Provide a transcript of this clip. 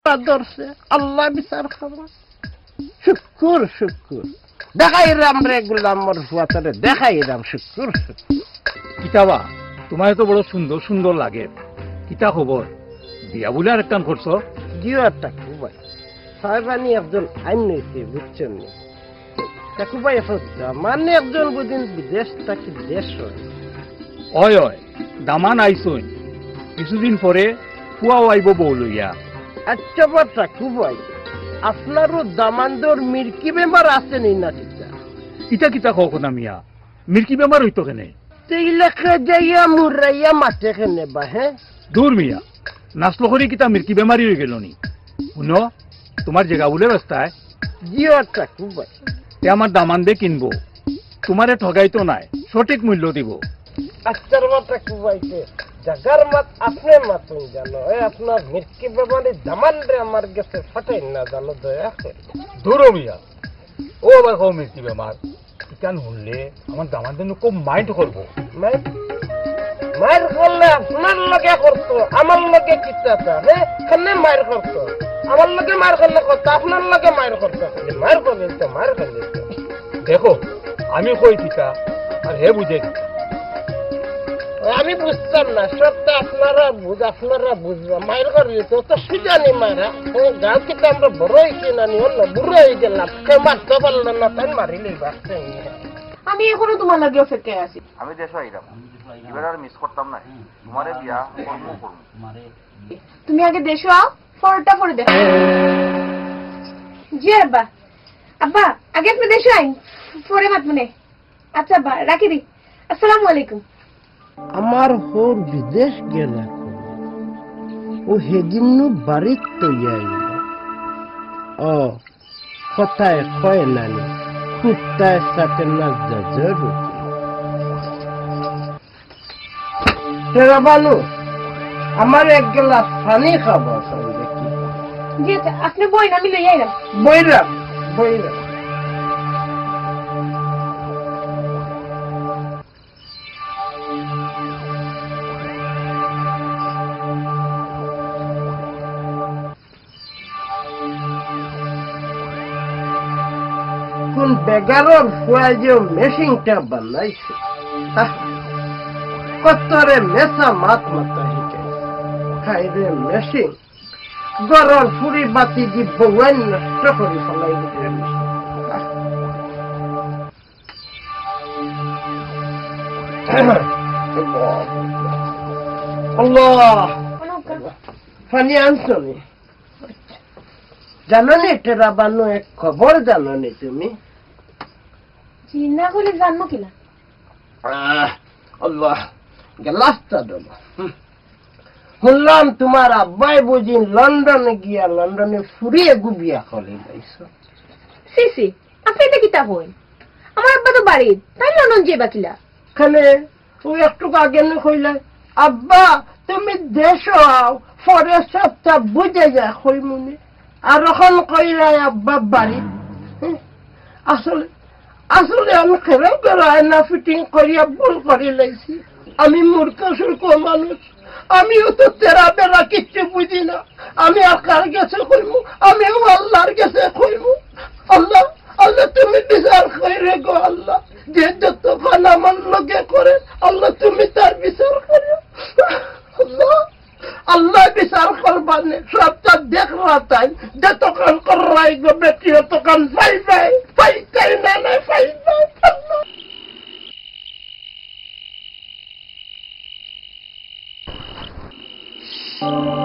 ধরছে আল্লাহ বিচার খাবো শুকুর শুকুর দেখাই রাম রে গুলাম মরফুয়াতরে দেখাই রাম শুকুর কিতাবা তোমার তো বড় সুন্দর সুন্দর লাগে কিতা খবর বিয়া বলে আর একটা করছো জিও একটা খুবাই সাহেবানি একজন আইন নিয়েছে বুঝছেন নি খুবাই মানে একজন বুঝিন বিদেশ থাকি দেশ অয় অয় দামান আইসইন কিছুদিন পরে পুয়াও আইব বউ লইয়া আচ্ছা বাচ্চা খুবাই আপনারও দামান্দর মির্কি বেমার আছে নি না টিকা ইটা কিতা কও না মিয়া মির্কি বেমার হইতো কেনে সেই লেখা যাইয়া মুরাইয়া মাঠে কেনে বা হ্যাঁ দূর মিয়া নাচলো করি কিতা মির্কি বেমারি হয়ে গেল নি শুনো তোমার জায়গা বলে রাস্তায় জিও একটা খুবাই তে আমার দামান দিয়ে কিনবো তোমারে ঠগাইতো নাই সঠিক মূল্য দিব আচ্ছার মাথা খুবাইছে জাগার মাত আপনি মাতুন জানো আপনার মির্কি বেমারি দামান রে আমার কাছে ফাটাই না জানো দয়া করে দূর মিয়া ও আবার কও মির্কি বেমার ইকান শুনলে আমার দামান দিয়ে খুব মাইন্ড করবো মায়ের করলে আপনার লগে করতো আমার লগে কিতাটা হ্যাঁ খানে মায়ের করতো আমার লগে মায়ের করলে করতো আপনার লগে মায়ের করতো মায়ের করলে তো মায়ের করলে দেখো আমি কই কিতা আর হে বুঝে আমি বুঝতাম না সবটা আপনারা বুঝবা মায়ের করলে তো তো সুজানি মায়েরা গাঁও কিন্তু আমরা বড় হয়েছি না নি হল বুড়ো হয়ে গেলাম কেউ মারতে পারলো না তাই মারিলেই বাঁচতে আমি এখনো তোমার লাগে অপেক্ষায় আছি আমি দেশে আইলাম এবার আর মিস করতাম না তোমারে বিয়া করবো তুমি আগে দেশো আও ফরটা পরে দেখো জি আব্বা আব্বা আগে আপনি দেশো আইন পরে মাত মনে আচ্ছা আব্বা রাখি দি আসসালামু আলাইকুম আমার হোর বিদেশ গেল ও হেদিন বাড়িত তৈরি ও কথায় কয় নানি কুত্তায় সাথে না জরুরি বানু আমার এক গ্লাস পানি খাবো দেখি জি আচ্ছা আপনি বই না আমি লই আইলাম বইরা কোন বেগারর ফুয়াজে মেশিনটা বানাইছে কতরে মেসা মাথা হিচাইছে খাইরে মেশিন গরর ফুরি বাতি দি বউন নষ্ট করে ফেলাই দিলে আল্লাহ ফানি আনছনি জানো নি টেরা বানু এক খবর জানো নি তুমি চিন্তা করলে জানবো কিনা আল্লাহ গ্লাসটা দেবো শুনলাম তোমার আব্বাই বুঝি লন্ডনে গিয়া লন্ডনে ফুরিয়ে গুবিয়া করে যাইছো সিসি আপনি এটা কিতা হই আমার আব্বা তো বাড়ি তাই লন্ডন যাইবা কিলা খানে তুই একটু আগে না কইলে আব্বা তুমি দেশো আও পরে সবটা বুঝে যা কই মনে আর এখন কইরা আব্বা বাড়ি আসলে আমি খেলেও করে না ফিটিং করিয়া ভুল করে লাইছি আমি মূর্খ সুর্খ মানুষ আমিও তো তেরা বেলা কিচ্ছু বুঝি না আমি আকার গেছে কইমু আমিও আল্লাহর গেছে কইমু আল্লাহ তুমি বিচার করে গো আল্লাহ যে যতক্ষণ আমার লোকে করে আল্লাহ তুমি তার বিচার করো আল্লাহ বিচার করবানে সবটা দেখরা তাই যতক্ষণ করাই গো বেটি ততক্ষণ পাই না আল্লাহ